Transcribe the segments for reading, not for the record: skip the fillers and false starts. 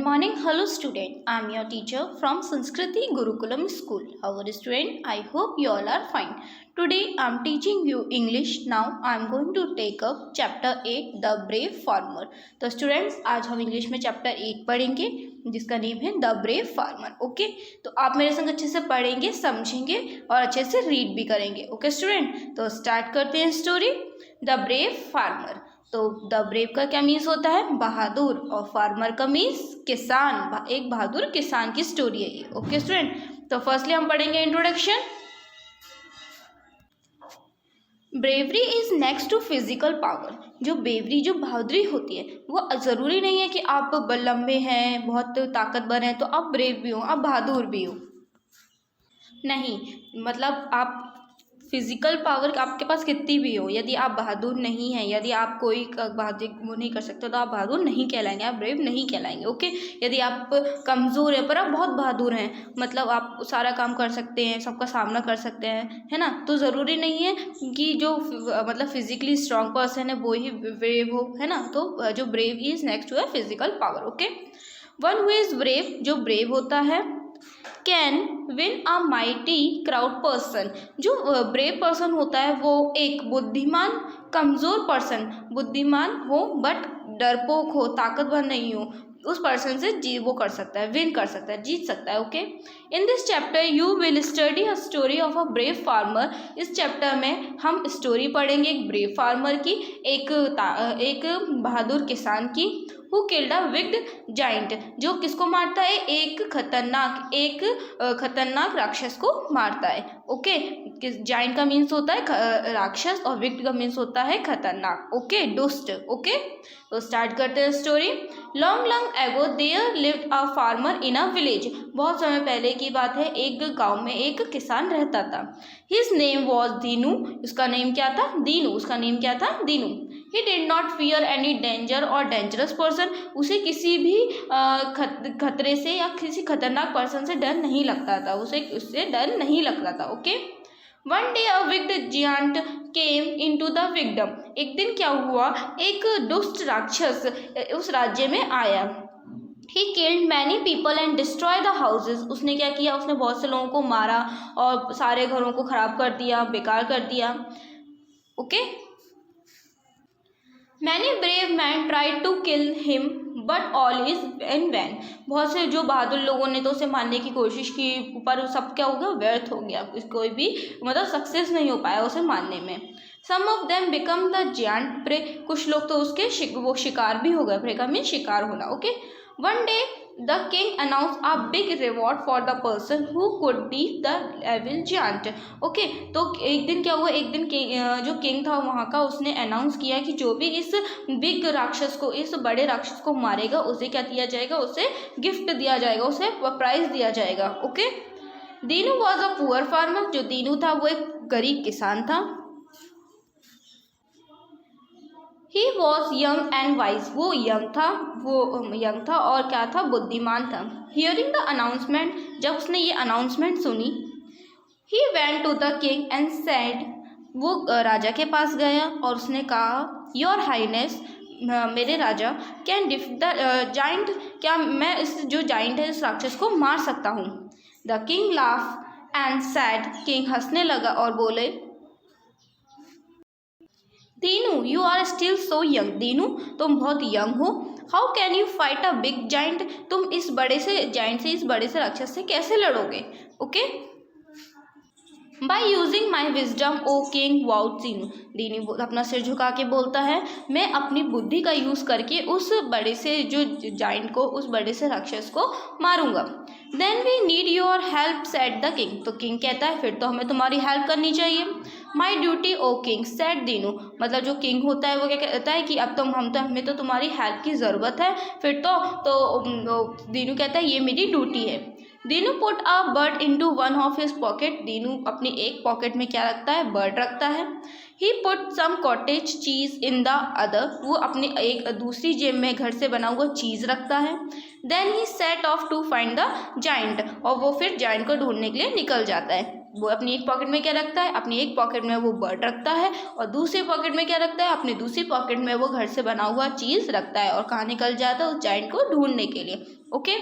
morning. Hello student. I am your teacher from Sanskriti Gurukulam School. How are you student? I hope you all are fine. Today I am teaching you English. Now I am going to take up chapter 8 The Brave Farmer. तो students आज हम English में chapter 8 पढ़ेंगे जिसका name है the brave farmer. Okay, तो आप मेरे संग अच्छे से पढ़ेंगे, समझेंगे और अच्छे से रीड भी करेंगे. ओके स्टूडेंट, तो स्टार्ट करते हैं स्टोरी. The brave farmer. तो द ब्रेव का क्या मीन्स होता है? बहादुर. और फार्मर का मीन्स किसान. एक बहादुर किसान की स्टोरी है ये. ओके स्टूडेंट, तो फर्स्टली हम पढ़ेंगे introduction. Bravery is next to physical power. जो ब्रेवरी, जो बहादुरी होती है, वो ज़रूरी नहीं है कि आप लंबे हैं, बहुत ताकतवर हैं तो आप ब्रेव भी हो, आप बहादुर भी हो. नहीं, मतलब आप फिजिकल पावर आपके पास कितनी भी हो, यदि आप बहादुर नहीं हैं, यदि आप कोई बहादुर वो नहीं कर सकते तो आप बहादुर नहीं कहलाएंगे, आप ब्रेव नहीं कहलाएंगे. ओके, यदि आप कमज़ोर हैं पर आप बहुत बहादुर हैं, मतलब आप सारा काम कर सकते हैं, सबका सामना कर सकते हैं, है ना, तो ज़रूरी नहीं है कि जो मतलब फिजिकली स्ट्रॉन्ग पर्सन है वो ही ब्रेव हो, है ना. तो जो ब्रेव इज़ नेक्स्ट टू है physical power. Okay, one who is brave, जो ब्रेव होता है, can win a mighty crowd person. जो ब्रेव पर्सन होता है वो एक बुद्धिमान कमज़ोर पर्सन, बुद्धिमान हो बट डरपोक हो, ताकतवर नहीं हो, उस पर्सन से वो कर सकता है, विन कर सकता है, जीत सकता है. Okay, in this chapter you will study a story of a brave farmer. इस चैप्टर में हम स्टोरी पढ़ेंगे एक ब्रेव फार्मर की, एक बहादुर किसान की. Who killed a wicked giant. जो किसको मारता है? एक खतरनाक राक्षस को मारता है. ओके, जाइंट का मीन्स होता है राक्षस और विक्ड का मीन्स होता है खतरनाक. ओके, दुष्ट. ओके, तो स्टार्ट करते हैं story. Long long ago there lived a farmer in a village. बहुत समय पहले की बात है, एक गांव में एक किसान रहता था. His name was Dinu. उसका नेम क्या था? दीनू. उसका नेम क्या था? Dinu. He did not fear any danger और डेंजरस पर्सन. उसे किसी भी खतरे से या किसी खतरनाक पर्सन से डर नहीं लगता था, उससे डर नहीं लगता था. Okay, one day a wicked giant came into the kingdom. एक दिन क्या हुआ, एक दुष्ट राक्षस उस राज्य में आया. He killed many people and destroyed the houses. उसने क्या किया? उसने बहुत से लोगों को मारा और सारे घरों को खराब कर दिया, बेकार कर दिया. Okay, Many brave men tried to kill him, but all is in vain. बहुत से जो बहादुर लोगों ने तो उसे मारने की कोशिश की, पर सब क्या हो गया? व्यर्थ हो गया. कोई भी मतलब सक्सेस नहीं हो पाया उसे मारने में. Some of them become the giant prey. कुछ लोग तो उसके वो शिकार भी हो गए. prey का मीन शिकार होना. Okay, one day the king announced a big reward for the person who could beat the evil giant. Okay, तो एक दिन क्या हुआ, एक दिन जो किंग था वहाँ का, उसने अनाउंस किया कि जो भी इस बिग राक्षस को, इस बड़े राक्षस को मारेगा उसे क्या दिया जाएगा? उसे गिफ्ट दिया जाएगा, उसे प्राइज दिया जाएगा. Okay, Dinu was a poor farmer. जो दीनू था वो एक गरीब किसान था. He was young and wise. वो यंग था और क्या था? बुद्धिमान था. Hearing the announcement, जब उसने ये अनाउंसमेंट सुनी, he went to the king and said, वो राजा के पास गया और उसने कहा, Your Highness, मेरे राजा, कैन डिफीट द जाइंट. क्या मैं इस जो जाइंट है, इस राक्षस को मार सकता हूँ? The king laugh and said. King हंसने लगा और बोले, Dinu, you are still so young. Dinu, तुम बहुत यंग हो. How can you fight a big giant. तुम इस बड़े से जाइंट से, इस बड़े से राक्षस से कैसे लड़ोगे? Okay, by using my wisdom O king वाउट दीनू. दीनू अपना सिर झुका के बोलता है, मैं अपनी बुद्धि का यूज़ करके उस बड़े से जो जाइंट को, उस बड़े से राक्षस को मारूंगा. Then we need your help said the king. तो किंग कहता है, फिर तो हमें तुम्हारी हेल्प करनी चाहिए. My duty O king said Dinu. मतलब जो किंग होता है वो क्या कहता है कि अब हमें तो तुम्हारी हेल्प की ज़रूरत है. फिर तो दीनू कहता है, ये मेरी ड्यूटी है. Dinu put a bird into one of his pocket. Dinu अपनी एक पॉकेट में क्या रखता है? बर्ड रखता है. He put some cottage cheese in the other. वो अपनी एक दूसरी जेब में घर से बना हुआ चीज़ रखता है. Then he set off to find the giant. और वो फिर जाइंट को ढूंढने के लिए निकल जाता है. वो अपनी एक पॉकेट में क्या रखता है, अपनी एक पॉकेट में वो बर्ड रखता है और दूसरी पॉकेट में क्या रखता है, अपनी दूसरी पॉकेट में वो घर से बना हुआ चीज़ रखता है और कहाँ निकल जाता है उस जाइंट को ढूंढने के लिए। ओके,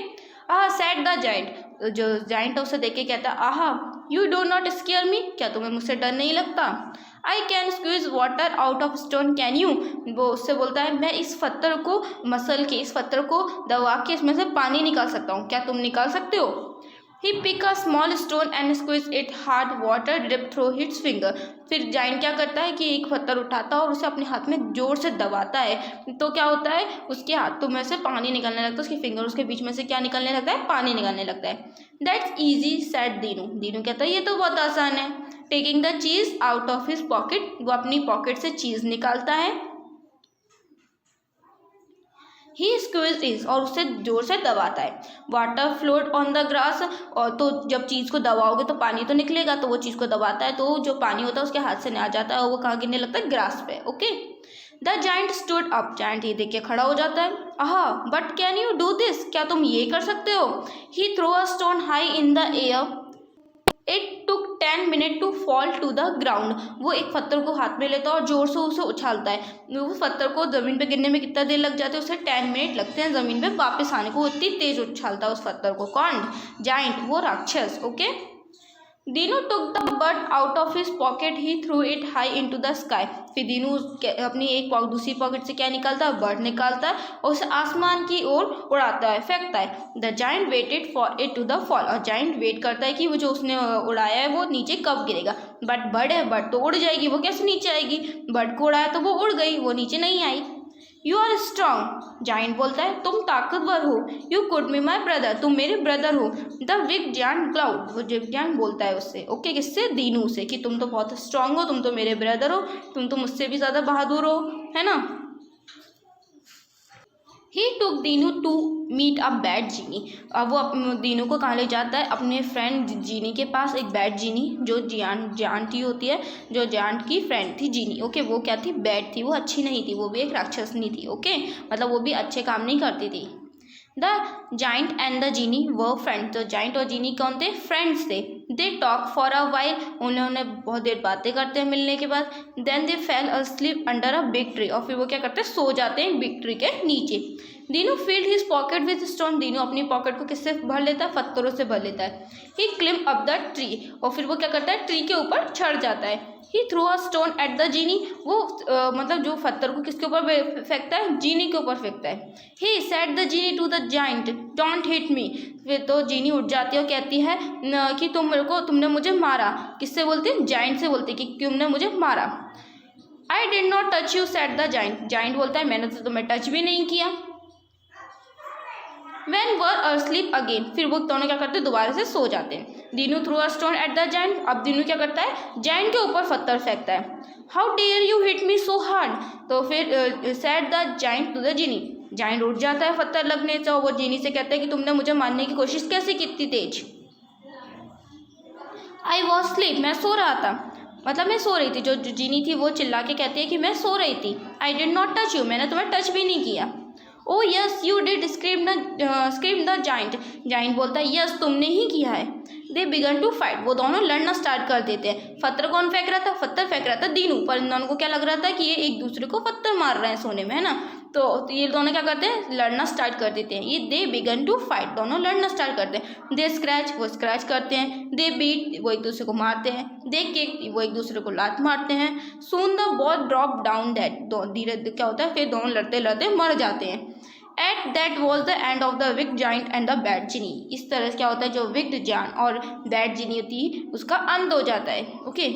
सेड द जाइंट, जो जाइंट है उसे देख के कहता है, आहा you do not scare me, क्या तुम्हें मुझसे डर नहीं लगता। I can squeeze water out of stone, can you, वो उससे बोलता है मैं इस पत्थर को मसल के, इस पत्थर को दबा के इसमें से पानी निकाल सकता हूँ, क्या तुम निकाल सकते हो। He pick a small stone and squeeze it hard, water drip through his finger. फिर जाइन क्या करता है कि एक पत्थर उठाता है और उसे अपने हाथ में जोर से दबाता है, तो क्या होता है उसके हाथों में से पानी निकलने लगता है, उसके फिंगर उसके बीच में से क्या निकलने लगता है, पानी निकलने लगता है। That's easy said Dinu, Dinu कहता है ये तो बहुत आसान है। टेकिंग द चीज आउट ऑफ हिज पॉकेट, वो अपनी पॉकेट से चीज निकालता है। ही स्क्वीज इज, और उसे जोर से दबाता है। Water float on the grass, और तो जब चीज़ को दबाओगे तो पानी तो निकलेगा, तो वो चीज़ को दबाता है तो जो पानी होता है उसके हाथ से आ जाता है और वो कहाँ गिरने लगता है, ग्रास पे। Okay, the giant stood up, giant ये देख के खड़ा हो जाता है। आहा but can you do this, क्या तुम ये कर सकते हो। He throw a stone high in the air, it took 10 minute to fall to the ground, वो एक पत्थर को हाथ में लेता है और जोर से उसे उछालता है। उस पत्थर को ज़मीन पे गिरने में कितना देर लग जाता है, उसे 10 मिनट लगते हैं ज़मीन पे वापस आने को, इतनी तेज उछालता है उस पत्थर को। कौन, जाइंट, वो राक्षस। Okay, Dinu took the bird out of his pocket, he through it high into the sky, फिर दीनू अपनी एक दूसरी पॉकेट से क्या निकालता है, बर्ड निकालता है और उसे आसमान की ओर उड़ाता है, फेंकता है। The giant waited for it to the fall, और जाइंट वेट करता है कि वो जो उसने उड़ाया है वो नीचे कब गिरेगा। बट बर्ड है, बर्ड तो उड़ जाएगी, वो कैसे नीचे आएगी, बर्ड को उड़ाया तो वो उड़ गई, वो नीचे नहीं आई। यू आर स्ट्रांग, जाइंट बोलता है तुम ताकतवर हो। You could be my brother, तुम मेरे ब्रदर हो। द विग जाइंट क्लाउड, वो जाइंट बोलता है उससे, ओके किससे, दीनू से, कि तुम तो बहुत स्ट्रांग हो, तुम तो मेरे ब्रदर हो, तुम तो मुझसे भी ज़्यादा बहादुर हो, है ना। He took Dinu to meet a bad genie, अब वो दीनू को कहाँ ले जाता है, अपने फ्रेंड जीनी के पास। एक बैड जीनी जो जानती होती है, जो जान की फ्रेंड थी जीनी। ओके, वो क्या थी, बैड थी, वो अच्छी नहीं थी, वो भी एक राक्षसनी थी। ओके, मतलब वो भी अच्छे काम नहीं करती थी। The giant and the genie वो फ्रेंड, तो जाइंट और जीनी कौन थे, फ्रेंड्स थे। They talk for a while, उन्होंने बहुत देर बातें करते हैं मिलने के बाद। Then they fell asleep under a big tree, और फिर वो क्या करते हैं, सो जाते हैं बिग ट्री के नीचे। Dinu field his pocket with stone, Dinu अपनी पॉकेट को किससे भर लेता है, पत्थरों से भर लेता है। ही क्लिम अप द ट्री, और फिर वो क्या करता है, ट्री के ऊपर चढ़ जाता है। He throw a stone at the genie, वो मतलब जो पत्थर को किसके ऊपर फेंकता है, जीनी के ऊपर फेंकता है। He said the genie to the giant don't hit me, फिर तो जीनी उठ जाती है और कहती है कि तुमने मुझे मारा, किससे बोलती है, जाइंट से बोलती है कि तुमने मुझे मारा। I did not touch you said the giant, giant बोलता है मैंने तो तुम्हें टच भी नहीं किया। When were asleep again, फिर वो दोनों क्या करते हैं, दोबारा से सो जाते हैं। Dinu through a stone at the giant, अब दीनू क्या करता है, जाइंट के ऊपर पत्थर फेंकता है। How dare you hit me so hard, तो फिर said the giant to the genie, giant उठ जाता है पत्थर लगने से, और वो जीनी से कहता है कि तुमने मुझे मारने की कोशिश कैसे की इतनी तेज। आई वॉज स्लीप, मैं सो रहा था, मतलब मैं सो रही थी। जो जीनी थी वो चिल्ला के कहती है कि मैं सो रही थी। I did not touch you, मैंने तुम्हें टच भी नहीं किया। ओ yes you did scream the giant, giant बोलता है यस तुमने ही किया है। दे बिगन टू फाइट, वो दोनों लड़ना स्टार्ट कर देते हैं। पत्थर कौन फेंक रहा था, पत्थर फेंक रहा था दीनू, पर इन दोनों को क्या लग रहा था कि ये एक दूसरे को पत्थर मार रहे हैं सोने में, है ना। तो ये दोनों क्या करते हैं, लड़ना स्टार्ट कर देते हैं। ये दे बिगन टू फाइट, दोनों लड़ना स्टार्ट करते हैं। दे स्क्रैच, वो स्क्रैच करते हैं। दे बीट, वो एक दूसरे को मारते हैं। दे किक, वो एक दूसरे को लात मारते हैं। Soon the ball drop down that, धीरे क्या होता है, फिर दोनों लड़ते लड़ते मर जाते हैं। At that was the end of the big giant and the bad genie, इस तरह से क्या होता है, जो विग्ड जान और बैड जीनी होती है उसका अंत हो जाता है। Okay,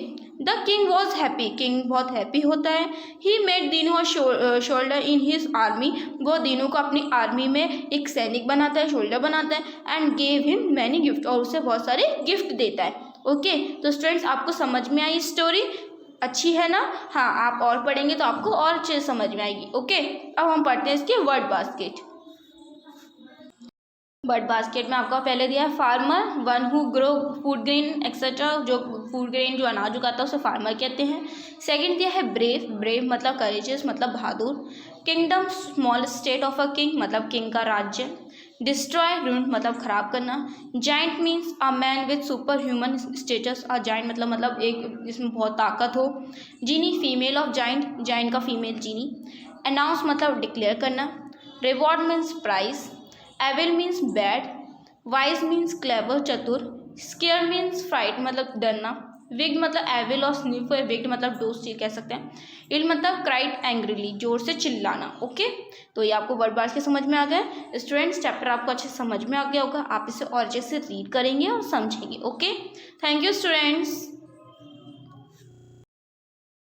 the king was happy, king बहुत हैप्पी होता है। He made Dinu a shoulder in his army, वो दीनू को अपनी आर्मी में एक सैनिक बनाता है, शोल्डर बनाता है। And gave him many gift, और उसे बहुत सारे गिफ्ट देता है। ओके, तो स्टूडेंट्स आपको समझ में आई स्टोरी, अच्छी है ना। हाँ, आप और पढ़ेंगे तो आपको और अच्छे समझ में आएगी। ओके, अब हम पढ़ते हैं इसके वर्ड बास्केट। वर्ड बास्केट में आपका पहले दिया है farmer, one who grow food grain etcetera, जो फूड ग्रेन जो अनाज उगाता है उसे फार्मर कहते हैं। सेकंड दिया है ब्रेव, ब्रेव मतलब करेजियस मतलब बहादुर। Kingdom, small state of a king मतलब किंग का राज्य। डिस्ट्रॉय रूइन मतलब ख़राब करना। Giant means a man with super human status. A giant मतलब एक जिसमें बहुत ताकत हो। Genie female of giant, giant का फीमेल जीनी। अनाउंस मतलब डिक्लेयर करना। Reward means prize. Evil means bad. Wise means clever चतुर। स्केयर मीन्स फ्राइट मतलब डरना। विग्ड मतलब एविल और स्निफ विग्ड मतलब डोज कह सकते हैं। इल मतलब क्राइड एंग्रीली जोर से चिल्लाना। ओके, तो ये आपको वर्ड बार के समझ में आ गए। स्टूडेंट्स चैप्टर आपको अच्छे समझ में आ गया होगा, आप इसे और अच्छे से रीड करेंगे और समझेंगे। Okay, thank you students.